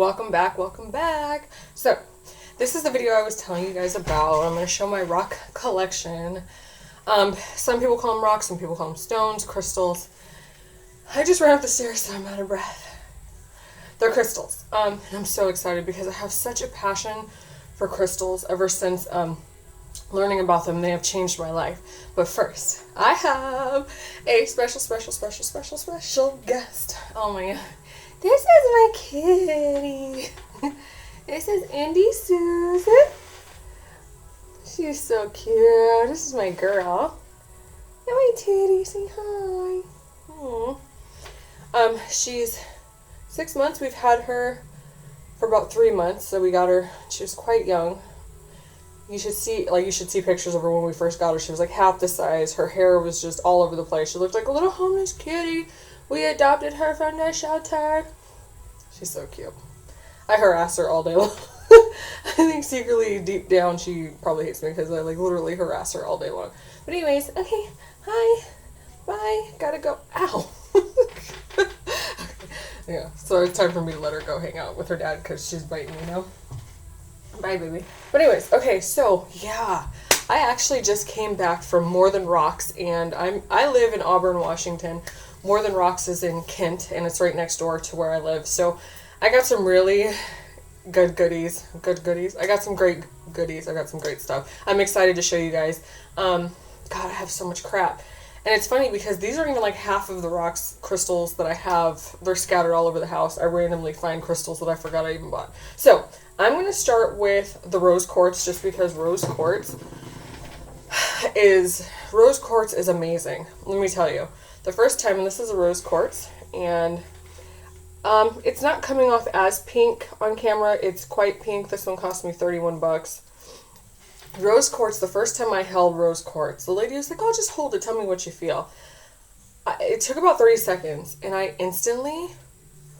Welcome back. So, this is the video I was telling you guys about. I'm going to show my rock collection. Some people call them rocks, some people call them stones, crystals. I just ran up the stairs, so I'm out of breath. They're crystals. And I'm so excited because I have such a passion for crystals ever since learning about them. They have changed my life. But first, I have a special guest. Oh my god. This is my kitty. This is Indy Susan. She's so cute. This is my girl. And my titty, say hi. She's 6 months. We've had her for about 3 months, so we got her. She was quite young. You should see pictures of her when we first got her. She was like half the size. Her hair was just all over the place. She looked like a little homeless kitty. We adopted her from the shelter. She's so cute. I harass her all day long. I think secretly, deep down, she probably hates me because I literally harass her all day long. But anyways, okay, hi, bye, gotta go. Ow. Yeah, so it's time for me to let her go hang out with her dad because she's biting me now. Bye, baby. But anyways, okay, so yeah, I actually just came back from More Than Rocks, and I live in Auburn, Washington. More Than Rocks is in Kent, and it's right next door to where I live. So I got some really good goodies. I got some great goodies. I got some great stuff. I'm excited to show you guys. God, I have so much crap. And it's funny because these aren't even like half of the rocks crystals that I have. They're scattered all over the house. I randomly find crystals that I forgot I even bought. So I'm going to start with the rose quartz just because rose quartz is amazing. Let me tell you. The first time, and this is a rose quartz, and it's not coming off as pink on camera. It's quite pink. This one cost me $31. Rose quartz, the first time I held rose quartz, the lady was like, oh, just hold it. Tell me what you feel. It took about 30 seconds, and I instantly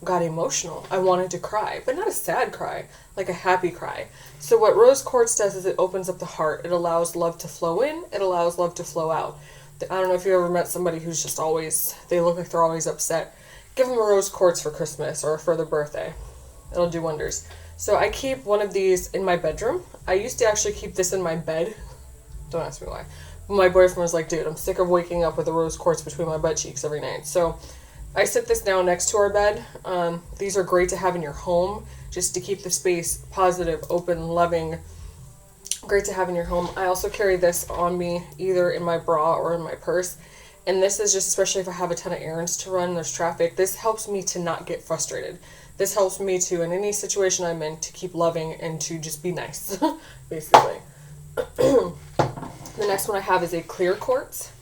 got emotional. I wanted to cry, but not a sad cry, like a happy cry. So what rose quartz does is it opens up the heart. It allows love to flow in. It allows love to flow out. I don't know if you ever met somebody who's just always, they look like they're always upset. Give them a rose quartz for Christmas or for their birthday. It'll do wonders. So I keep one of these in my bedroom. I used to actually keep this in my bed. Don't ask me why. My boyfriend was like, dude, I'm sick of waking up with a rose quartz between my butt cheeks every night. So I sit this down next to our bed. These are great to have in your home just to keep the space positive, open, loving. Great to have in your home. I also carry this on me either in my bra or in my purse. And this is just, especially if I have a ton of errands to run, there's traffic, this helps me to not get frustrated. This helps me to, in any situation I'm in, to keep loving and to just be nice, basically. The next one I have is a clear quartz.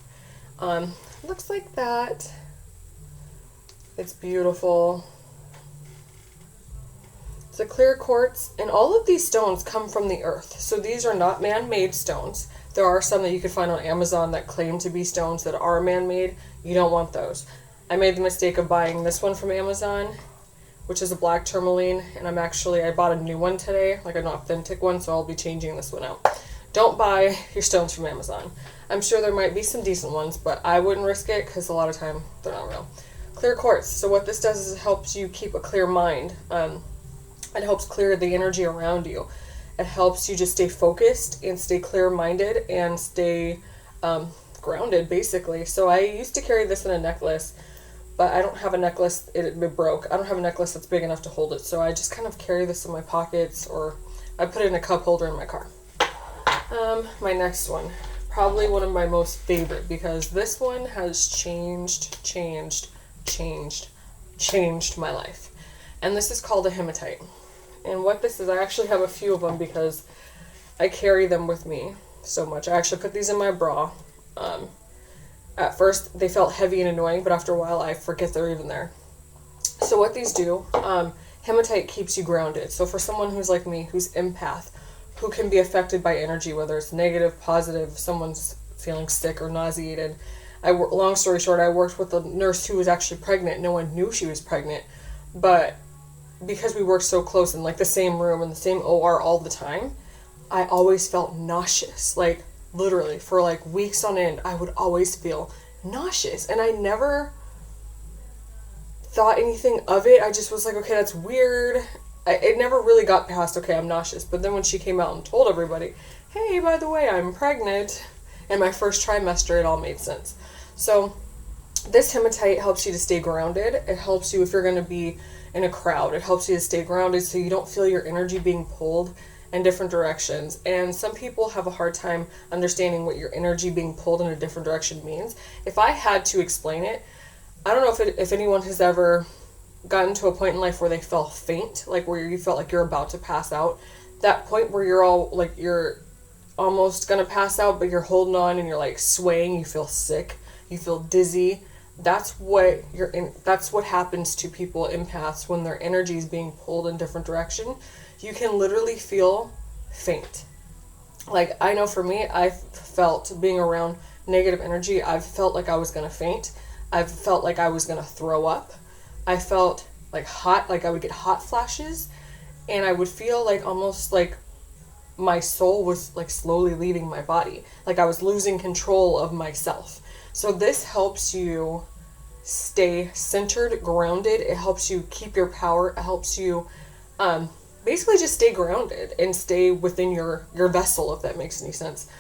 Looks like that. It's beautiful. It's a clear quartz, and all of these stones come from the earth. So these are not man-made stones. There are some that you can find on Amazon that claim to be stones that are man-made. You don't want those. I made the mistake of buying this one from Amazon, which is a black tourmaline, and I bought a new one today, like an authentic one, so I'll be changing this one out. Don't buy your stones from Amazon. I'm sure there might be some decent ones, but I wouldn't risk it because a lot of time they're not real. Clear quartz. So what this does is it helps you keep a clear mind. It helps clear the energy around you. It helps you just stay focused and stay clear-minded and stay grounded, basically. So I used to carry this in a necklace, but I don't have a necklace. It broke. I don't have a necklace that's big enough to hold it, so I just kind of carry this in my pockets, or I put it in a cup holder in my car. My next one, probably one of my most favorite, because this one has changed my life. And this is called a hematite. And what this is, I actually have a few of them because I carry them with me so much. I actually put these in my bra. At first, they felt heavy and annoying, but after a while, I forget they're even there. So what these do, hematite keeps you grounded. So for someone who's like me, who's empath, who can be affected by energy, whether it's negative, positive, someone's feeling sick or nauseated. Long story short, I worked with a nurse who was actually pregnant. No one knew she was pregnant, but because we worked so close in like the same room and the same OR all the time, I always felt nauseous. Like literally for like weeks on end, I would always feel nauseous, and I never thought anything of it. I just was like, okay, that's weird. it never really got past, okay, I'm nauseous. But then when she came out and told everybody, hey, by the way, I'm pregnant, in my first trimester, it all made sense. So this hematite helps you to stay grounded. It helps you if you're going to be in a crowd. It helps you to stay grounded so you don't feel your energy being pulled in different directions. And some people have a hard time understanding what your energy being pulled in a different direction means. If I had to explain it, I don't know if anyone has ever gotten to a point in life where they felt faint, like where you felt like you're about to pass out. That point where you're all like you're almost gonna pass out, but you're holding on and you're like swaying. You feel sick. You feel dizzy. That's what that's what happens to people empaths when their energy is being pulled in different direction. You can literally feel faint. Like, I know for me, I've felt being around negative energy, I've felt like I was gonna faint. I've felt like I was gonna throw up. I felt like hot, like I would get hot flashes, and I would feel like almost like my soul was like slowly leaving my body. Like I was losing control of myself. So this helps you stay centered, grounded. It helps you keep your power. It helps you basically just stay grounded and stay within your vessel, if that makes any sense.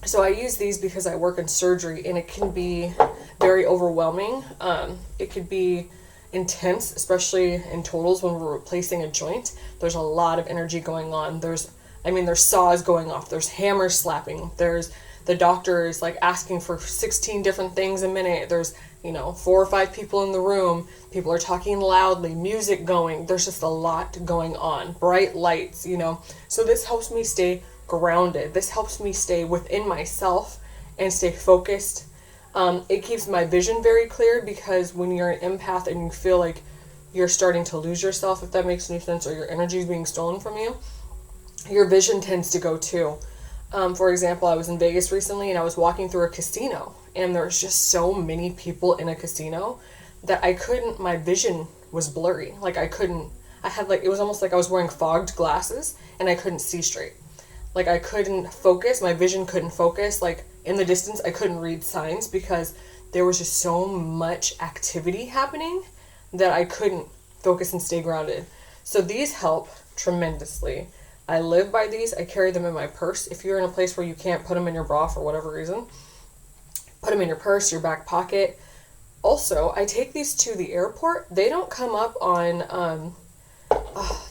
So I use these because I work in surgery, and it can be very overwhelming. It could be intense, especially in totals when we're replacing a joint. There's a lot of energy going on. There's saws going off. There's hammers slapping. There's the doctor is like asking for 16 different things a minute. There's, 4 or 5 people in the room. People are talking loudly, music going. There's just a lot going on. Bright lights, So this helps me stay grounded. This helps me stay within myself and stay focused. It keeps my vision very clear, because when you're an empath and you feel like you're starting to lose yourself, if that makes any sense, or your energy is being stolen from you, your vision tends to go too. For example, I was in Vegas recently, and I was walking through a casino, and there was just so many people in a casino that my vision was blurry. Like it was almost like I was wearing fogged glasses and I couldn't see straight. Like I couldn't focus, my vision couldn't focus. Like in the distance, I couldn't read signs because there was just so much activity happening that I couldn't focus and stay grounded. So these help tremendously. I live by these. I carry them in my purse. If you're in a place where you can't put them in your bra for whatever reason, put them in your purse, your back pocket. Also, I take these to the airport. They don't come up on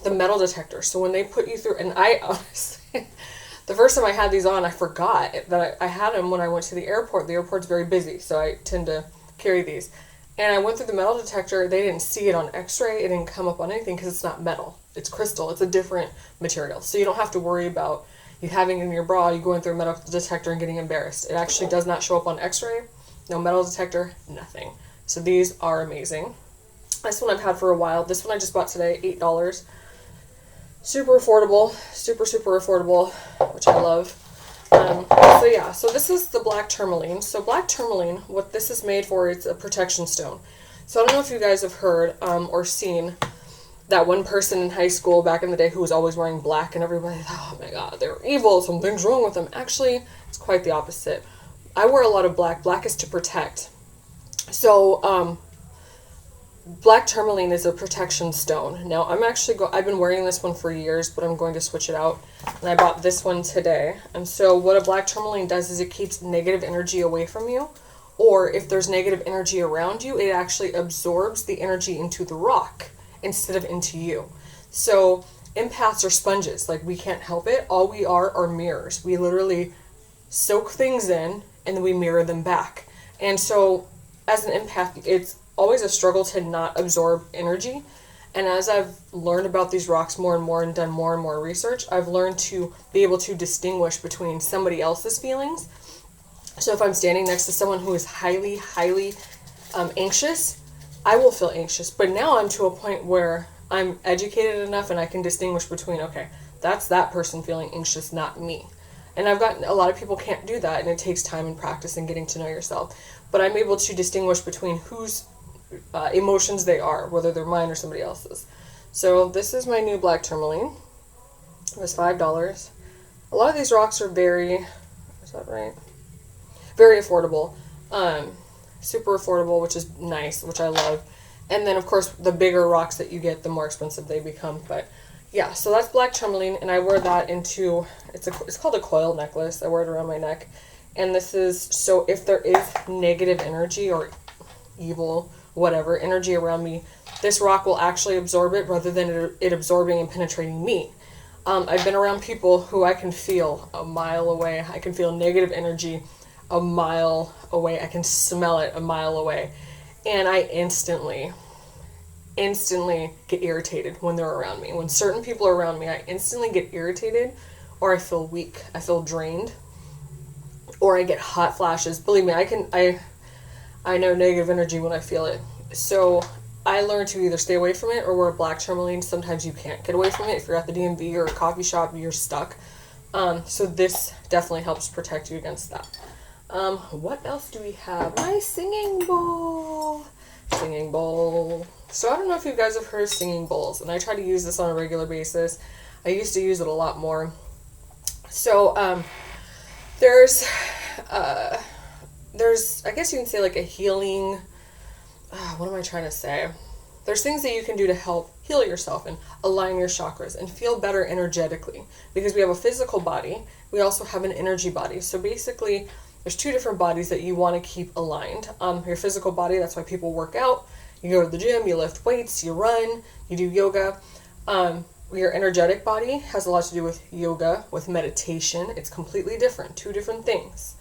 the metal detector. So when they put you through, and I honestly, the first time I had these on, I forgot that I had them when I went to the airport. The airport's very busy, so I tend to carry these. And I went through the metal detector. They didn't see it on x-ray. It didn't come up on anything because it's not metal. It's crystal. It's a different material. So you don't have to worry about you having it in your bra, you going through a metal detector and getting embarrassed. It actually does not show up on x-ray. No metal detector, nothing. So these are amazing. This one I've had for a while. This one I just bought today, $8. Super affordable. Super, super affordable, which I love. So this is the black tourmaline. So black tourmaline, what this is made for, it's a protection stone. So I don't know if you guys have heard or seen that one person in high school back in the day who was always wearing black, and everybody thought, oh my god, they're evil, something's wrong with them. Actually, it's quite the opposite. I wear a lot of black. Black is to protect. So, black tourmaline is a protection stone. Now, I've been wearing this one for years, but I'm going to switch it out. And I bought this one today. And so what a black tourmaline does is it keeps negative energy away from you. Or if there's negative energy around you, it actually absorbs the energy into the rock instead of into you. So empaths are sponges. Like, we can't help it. All we are mirrors. We literally soak things in and then we mirror them back. And so as an empath, it's always a struggle to not absorb energy. And as I've learned about these rocks more and more and done more and more research, I've learned to be able to distinguish between somebody else's feelings. So if I'm standing next to someone who is highly, highly anxious, I will feel anxious. But now I'm to a point where I'm educated enough and I can distinguish between, okay, that's that person feeling anxious, not me. And a lot of people can't do that, and it takes time and practice and getting to know yourself. But I'm able to distinguish between whose emotions they are, whether they're mine or somebody else's. So this is my new black tourmaline. It was $5. A lot of these rocks are very affordable. Super affordable, which is nice, which I love. And then, of course, the bigger rocks that you get, the more expensive they become. But yeah, so that's black tourmaline, and I wear that into, it's called a coil necklace. I wear it around my neck. And this is, so if there is negative energy or evil, whatever, energy around me, this rock will actually absorb it rather than it absorbing and penetrating me. I've been around people who I can feel a mile away. I can feel negative energy a mile away. I can smell it a mile away. And I instantly get irritated when they're around me. When certain people are around me, I instantly get irritated, or I feel weak. I feel drained, or I get hot flashes. Believe me, I know negative energy when I feel it. So I learned to either stay away from it or wear black tourmaline. Sometimes you can't get away from it. If you're at the DMV or a coffee shop, you're stuck. So this definitely helps protect you against that. What else do we have? My singing bowl. Singing bowl. So I don't know if you guys have heard of singing bowls, and I try to use this on a regular basis. I used to use it a lot more. So there's I guess you can say like a healing, what am I trying to say? There's things that you can do to help heal yourself and align your chakras and feel better energetically, because we have a physical body. We also have an energy body. So basically, there's two different bodies that you want to keep aligned. Your physical body, that's why people work out. You go to the gym, you lift weights, you run, you do yoga. Your energetic body has a lot to do with yoga, with meditation. It's completely different, two different things.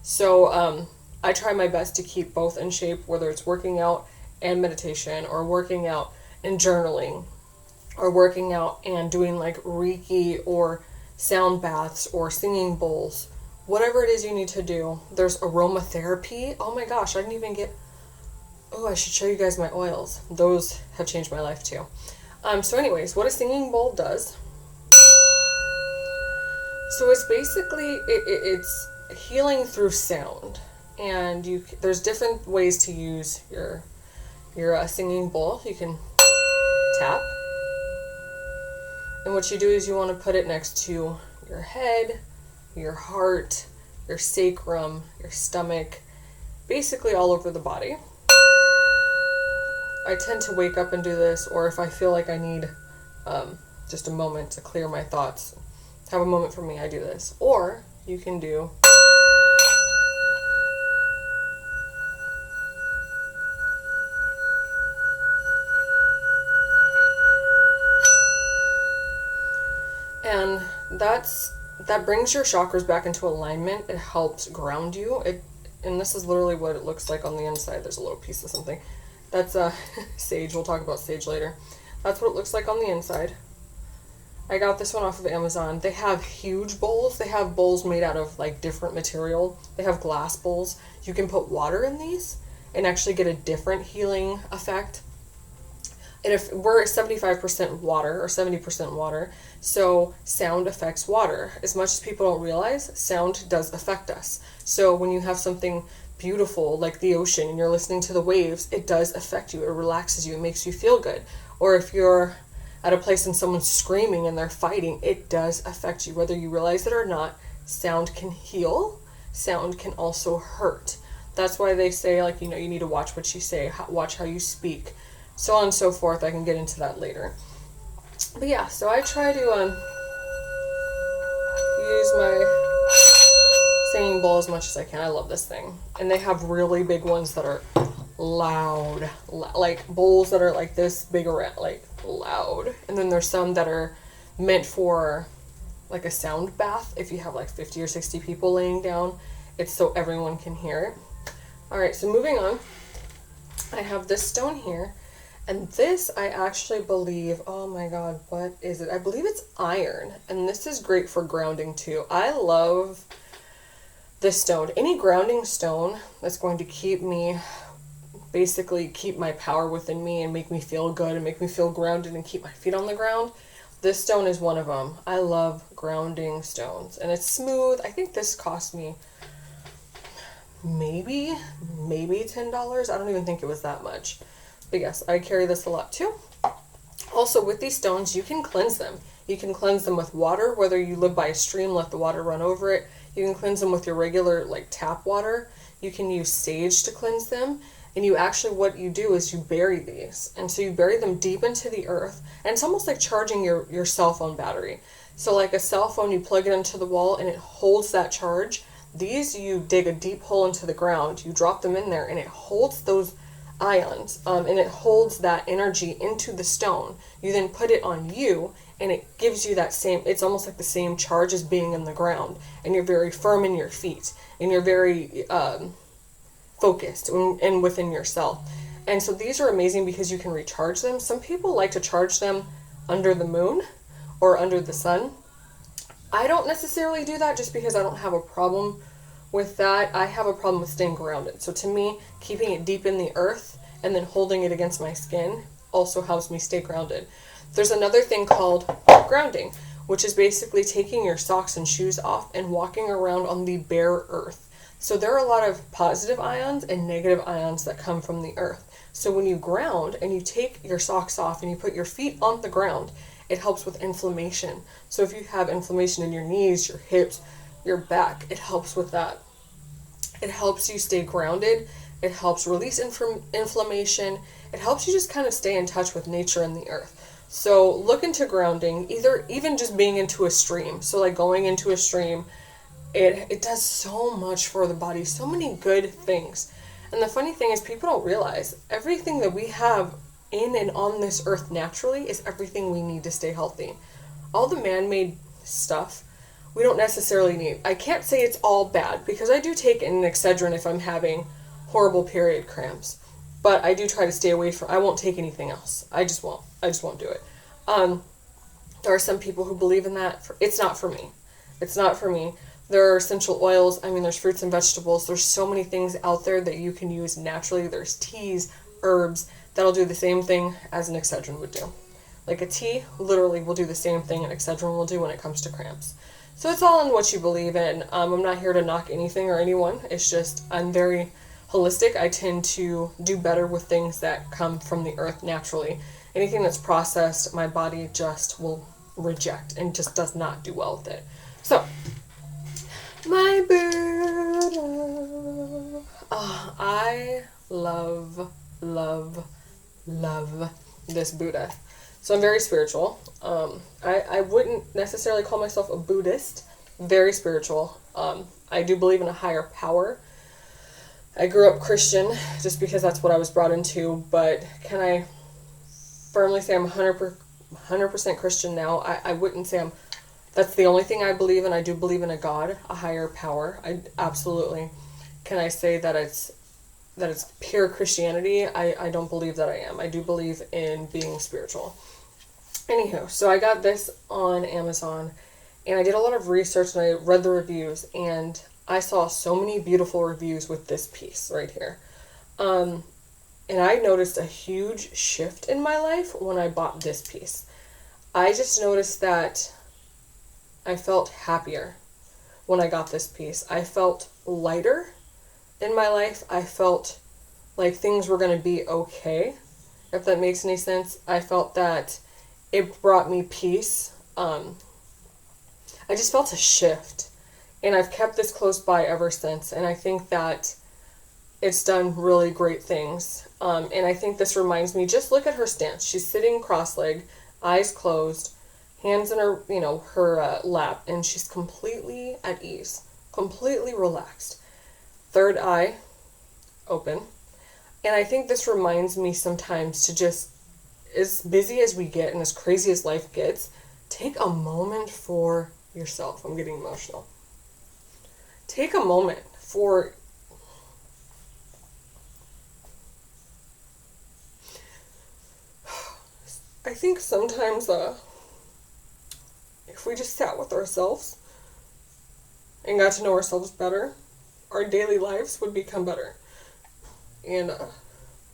So I try my best to keep both in shape, whether it's working out and meditation, or working out and journaling, or working out and doing like Reiki or sound baths or singing bowls. Whatever it is you need to do. There's aromatherapy. Oh my gosh, I didn't even get... Oh, I should show you guys my oils. Those have changed my life too. So anyways, what a singing bowl does. So it's basically, it's healing through sound. And there's different ways to use your singing bowl. You can tap. And what you do is you want to put it next to your head, your heart, your sacrum, your stomach, basically all over the body. I tend to wake up and do this, or if I feel like I need just a moment to clear my thoughts, have a moment for me, I do this. Or you can do... And that brings your chakras back into alignment. It helps ground you. And this is literally what it looks like on the inside. There's a little piece of something. That's sage. We'll talk about sage later. That's what it looks like on the inside. I got this one off of Amazon. They have huge bowls. They have bowls made out of like different material. They have glass bowls. You can put water in these and actually get a different healing effect. And if we're 75% water or 70% water, so sound affects water. As much as people don't realize, sound does affect us. So when you have something beautiful like the ocean and you're listening to the waves, it does affect you. It relaxes you. It makes you feel good. Or if you're at a place and someone's screaming and they're fighting, it does affect you. Whether you realize it or not, sound can heal. Sound can also hurt. That's why they say, like, you need to watch what you say, watch how you speak, so on and so forth. I can get into that later. But yeah, so I try to use my singing bowl as much as I can. I love this thing. And they have really big ones that are loud, like bowls that are like this big around, like loud. And then there's some that are meant for like a sound bath. If you have like 50 or 60 people laying down, it's so everyone can hear it. All right, so moving on, I have this stone here. And this, I actually believe, oh my God, what is it? I believe it's iron. And this is great for grounding too. I love this stone. Any grounding stone that's going to keep my power within me and make me feel good and make me feel grounded and keep my feet on the ground. This stone is one of them. I love grounding stones. And it's smooth. I think this cost me maybe $10. I don't even think it was that much. But yes, I carry this a lot too. Also, with these stones, you can cleanse them. You can cleanse them with water, whether you live by a stream, let the water run over it. You can cleanse them with your regular, like, tap water. You can use sage to cleanse them. And you actually, what you do is you bury these. And so you bury them deep into the earth. And it's almost like charging your cell phone battery. So like a cell phone, you plug it into the wall and it holds that charge. These, you dig a deep hole into the ground, you drop them in there, and it holds those ions, and it holds that energy into the stone. You then put it on you, and it gives you that same, it's almost like the same charge as being in the ground. And you're very firm in your feet, and you're very focused and within yourself. And so these are amazing because you can recharge them. Some people like to charge them under the moon or under the sun. I don't necessarily do that just because I don't have a problem with that. I have a problem with staying grounded. So to me, keeping it deep in the earth and then holding it against my skin also helps me stay grounded. There's another thing called grounding, which is basically taking your socks and shoes off and walking around on the bare earth. So there are a lot of positive ions and negative ions that come from the earth. So when you ground and you take your socks off and you put your feet on the ground, it helps with inflammation. So if you have inflammation in your knees, your hips, your back, it helps with that. It helps you stay grounded. It helps release inflammation. It helps you just kind of stay in touch with nature and the earth. So look into grounding, even just being into a stream. So like going into a stream, it does so much for the body, so many good things. And the funny thing is people don't realize everything that we have in and on this earth naturally is everything we need to stay healthy. All the man-made stuff we don't necessarily need. I can't say it's all bad because I do take an Excedrin if I'm having horrible period cramps, but I do try to stay away from. I won't take anything else. I just won't do it. There are some people who believe in that. It's not for me. It's not for me. There are essential oils. I mean, there's fruits and vegetables. There's so many things out there that you can use naturally. There's teas, herbs that'll do the same thing as an Excedrin would do. Like a tea literally will do the same thing an Excedrin will do when it comes to cramps. So it's all in what you believe in. I'm not here to knock anything or anyone. It's just I'm very holistic. I tend to do better with things that come from the earth naturally. Anything that's processed, my body just will reject and just does not do well with it. So, my Buddha. I love this Buddha. So I'm very spiritual. I wouldn't necessarily call myself a Buddhist. Very spiritual. I do believe in a higher power. I grew up Christian just because that's what I was brought into, but can I firmly say I'm 100% Christian now? I wouldn't say that's the only thing I believe in. I do believe in a God, a higher power. I absolutely. Can I say that it's pure Christianity? I don't believe that I am. I do believe in being spiritual. Anywho, so I got this on Amazon, and I did a lot of research, and I read the reviews, and I saw so many beautiful reviews with this piece right here. And I noticed a huge shift in my life when I bought this piece. I just noticed that I felt happier when I got this piece. I felt lighter in my life. I felt like things were going to be okay, if that makes any sense. I felt that it brought me peace. I just felt a shift, and I've kept this close by ever since, and I think that it's done really great things. And I think this reminds me, just look at her stance. She's sitting cross-legged, eyes closed, hands in her, her lap, and she's completely at ease, completely relaxed. Third eye open. And I think this reminds me sometimes to just, as busy as we get and as crazy as life gets, take a moment for yourself. I'm getting emotional. Take a moment for I think sometimes if we just sat with ourselves and got to know ourselves better, our daily lives would become better. And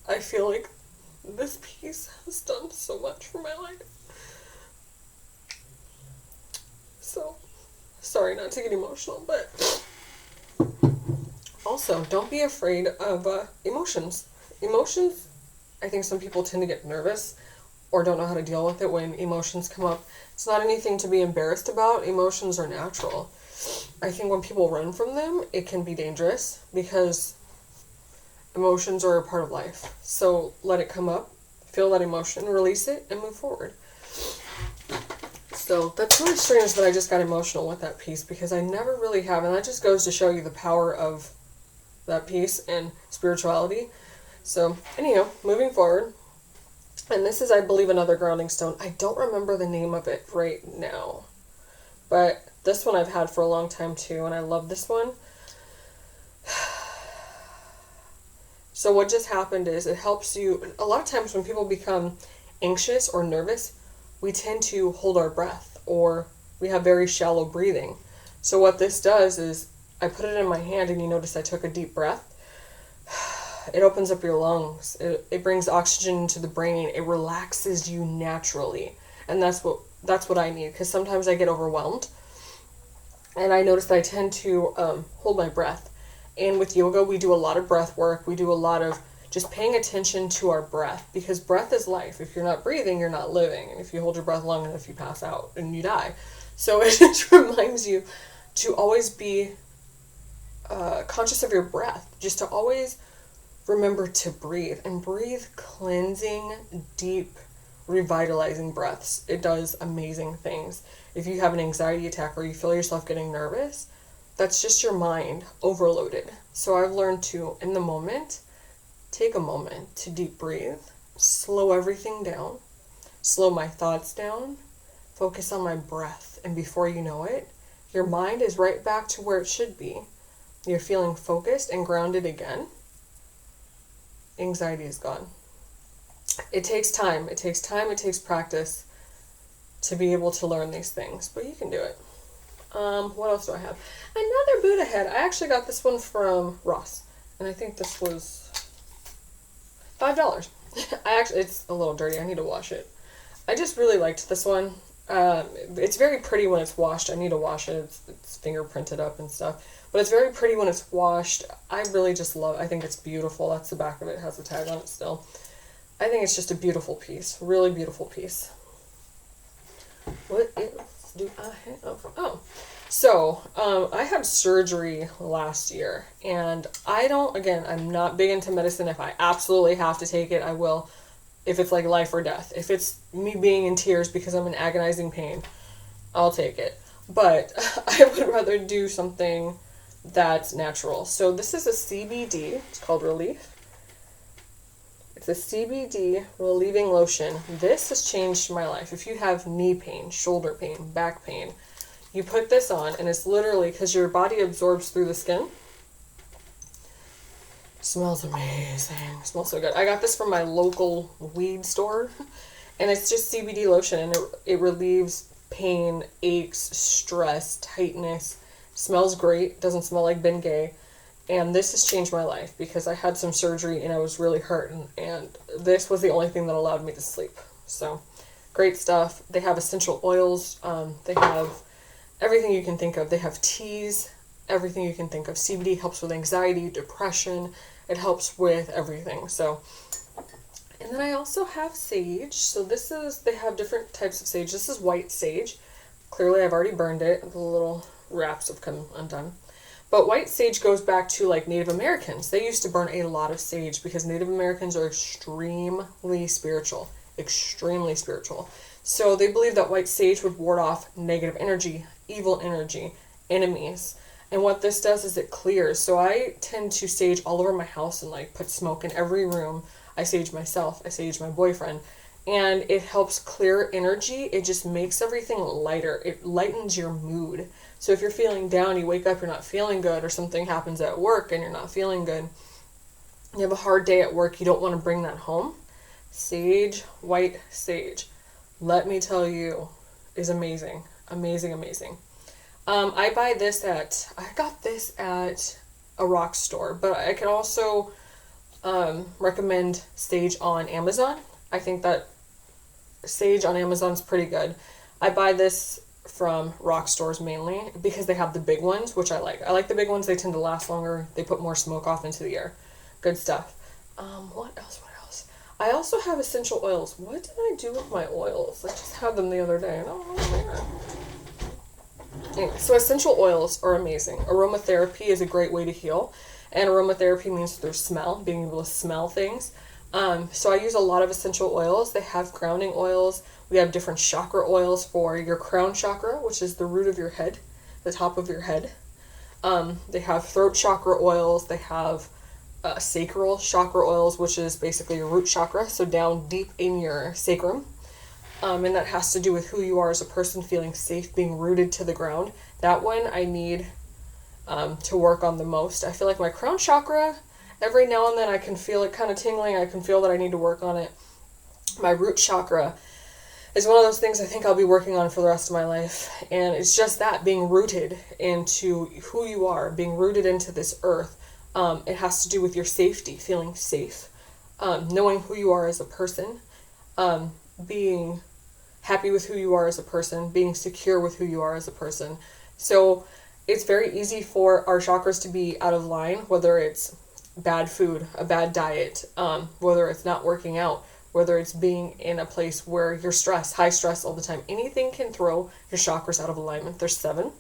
I feel like this piece has done so much for my life. So, sorry not to get emotional, but also, don't be afraid of emotions. Emotions, I think some people tend to get nervous or don't know how to deal with it when emotions come up. It's not anything to be embarrassed about. Emotions are natural. I think when people run from them, it can be dangerous because Emotions are a part of life. So let it come up, feel that emotion, release it, and move forward. So that's really strange that I just got emotional with that piece because I never really have. And that just goes to show you the power of that piece and spirituality. So anyhow, moving forward. And this is, I believe, another grounding stone. I don't remember the name of it right now. But this one I've had for a long time too. And I love this one. So what just happened is it helps you. A lot of times when people become anxious or nervous, we tend to hold our breath or we have very shallow breathing. So what this does is I put it in my hand and you notice I took a deep breath. It opens up your lungs. It brings oxygen into the brain. It relaxes you naturally. And that's what I need because sometimes I get overwhelmed. And I notice that I tend to hold my breath. And with yoga, we do a lot of breath work. We do a lot of just paying attention to our breath because breath is life. If you're not breathing, you're not living. And if you hold your breath long enough, you pass out and you die. So it just reminds you to always be conscious of your breath, just to always remember to breathe and breathe cleansing, deep, revitalizing breaths. It does amazing things. If you have an anxiety attack or you feel yourself getting nervous, that's just your mind overloaded. So I've learned to, in the moment, take a moment to deep breathe, slow everything down, slow my thoughts down, focus on my breath, and before you know it, your mind is right back to where it should be. You're feeling focused and grounded again. Anxiety is gone. It takes time. It takes practice to be able to learn these things, but you can do it. What else do I have? Another Buddha head. I actually got this one from Ross, and I think this was $5. It's a little dirty. I need to wash it. I just really liked this one. It's very pretty when it's washed. I need to wash it. It's fingerprinted up and stuff. But it's very pretty when it's washed. I really just love it. I think it's beautiful. That's the back of it. It has the tag on it still. I think it's just a beautiful piece. Really beautiful piece. What else do I have? Oh. So, I had surgery last year. And I'm not big into medicine. If I absolutely have to take it, I will. If it's like life or death. If it's me being in tears because I'm in agonizing pain, I'll take it. But I would rather do something that's natural. So this is a CBD. It's called Relief. It's a CBD relieving lotion. This has changed my life. If you have knee pain, shoulder pain, back pain, you put this on and it's literally because your body absorbs through the skin. Smells amazing. Smells so good. I got this from my local weed store, and it's just CBD lotion, and it relieves pain, aches, stress, tightness. Smells great. Doesn't smell like Bengay. And this has changed my life because I had some surgery and I was really hurting, and this was the only thing that allowed me to sleep. So, great stuff. They have essential oils. They have everything you can think of. They have teas. Everything you can think of. CBD helps with anxiety, depression. It helps with everything. So, and then I also have sage. So they have different types of sage. This is white sage. Clearly I've already burned it. The little wraps have come undone. But white sage goes back to like Native Americans. They used to burn a lot of sage because Native Americans are extremely spiritual. Extremely spiritual. So they believe that white sage would ward off negative energy, evil energy, enemies. And what this does is it clears. So I tend to sage all over my house and like put smoke in every room. I sage myself. I sage my boyfriend. And it helps clear energy. It just makes everything lighter. It lightens your mood. So if you're feeling down, you wake up, you're not feeling good, or something happens at work and you're not feeling good, you have a hard day at work, you don't want to bring that home. Sage, white sage, let me tell you, is amazing. Amazing, amazing. I got this at a rock store, but I can also recommend sage on Amazon. I think that sage on Amazon is pretty good. I buy this from rock stores mainly because they have the big ones, which I like. I like the big ones. They tend to last longer. They put more smoke off into the air. Good stuff. What else? I also have essential oils. What did I do with my oils? I just had them the other day. I don't know where. Anyway, so essential oils are amazing. Aromatherapy is a great way to heal. And aromatherapy means through smell, being able to smell things. So I use a lot of essential oils. They have grounding oils. We have different chakra oils for your crown chakra, which is the root of your head, the top of your head. They have throat chakra oils. They have sacral chakra oils, which is basically your root chakra, so down deep in your sacrum. And that has to do with who you are as a person, feeling safe, being rooted to the ground. That one I need to work on the most. I feel like my crown chakra, every now and then I can feel it kind of tingling. I can feel that I need to work on it. My root chakra is one of those things I think I'll be working on for the rest of my life. And it's just that, being rooted into who you are, being rooted into this earth. It has to do with your safety, feeling safe, knowing who you are as a person, being happy with who you are as a person, being secure with who you are as a person. So it's very easy for our chakras to be out of line, whether it's bad food, a bad diet, whether it's not working out, whether it's being in a place where you're stressed, high stress all the time. Anything can throw your chakras out of alignment. There's 7.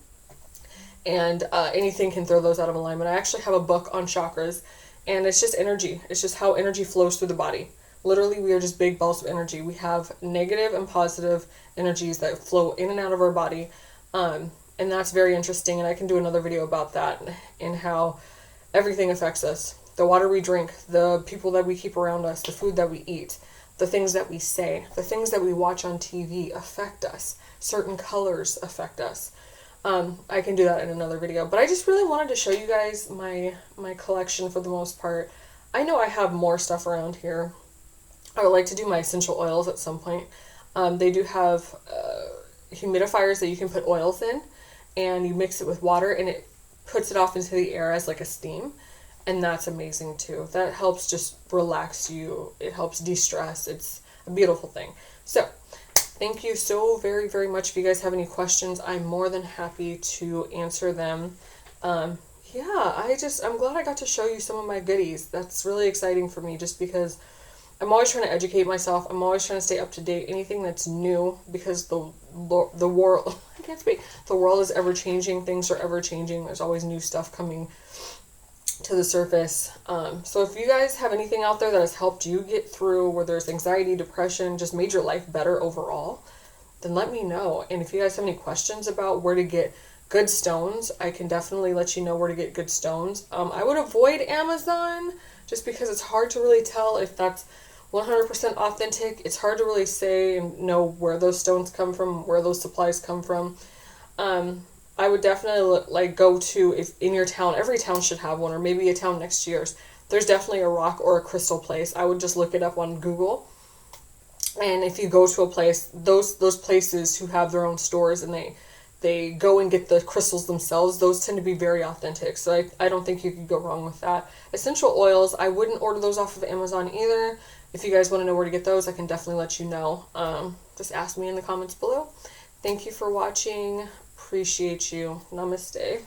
And anything can throw those out of alignment. I actually have a book on chakras, and it's just energy. It's just how energy flows through the body. Literally, we are just big balls of energy. We have negative and positive energies that flow in and out of our body, and that's very interesting, and I can do another video about that and how everything affects us. The water we drink, the people that we keep around us, the food that we eat, the things that we say, the things that we watch on TV affect us. Certain colors affect us. I can do that in another video, but I just really wanted to show you guys my collection for the most part. I know I have more stuff around here. I would like to do my essential oils at some point. They do have humidifiers that you can put oils in, and you mix it with water, and it puts it off into the air as like a steam, and that's amazing too. That helps just relax you. It helps de-stress. It's a beautiful thing. So thank you so very, very much. If you guys have any questions, I'm more than happy to answer them. Yeah, I'm glad I got to show you some of my goodies. That's really exciting for me, just because I'm always trying to educate myself. I'm always trying to stay up to date. Anything that's new, because the world, I can't speak. The world is ever changing. Things are ever changing. There's always new stuff coming to the surface. So if you guys have anything out there that has helped you get through, whether it's anxiety, depression, just made your life better overall, then let me know. And if you guys have any questions about where to get good stones, I can definitely let you know where to get good stones. I would avoid Amazon just because it's hard to really tell if that's 100% authentic. It's hard to really say and know where those stones come from, where those supplies come from. I would definitely go to, if in your town, every town should have one, or maybe a town next to yours. There's definitely a rock or a crystal place. I would just look it up on Google. And if you go to a place, those places who have their own stores and they go and get the crystals themselves, those tend to be very authentic. So I don't think you could go wrong with that. Essential oils, I wouldn't order those off of Amazon either. If you guys want to know where to get those, I can definitely let you know. Just ask me in the comments below. Thank you for watching. Appreciate you. Namaste.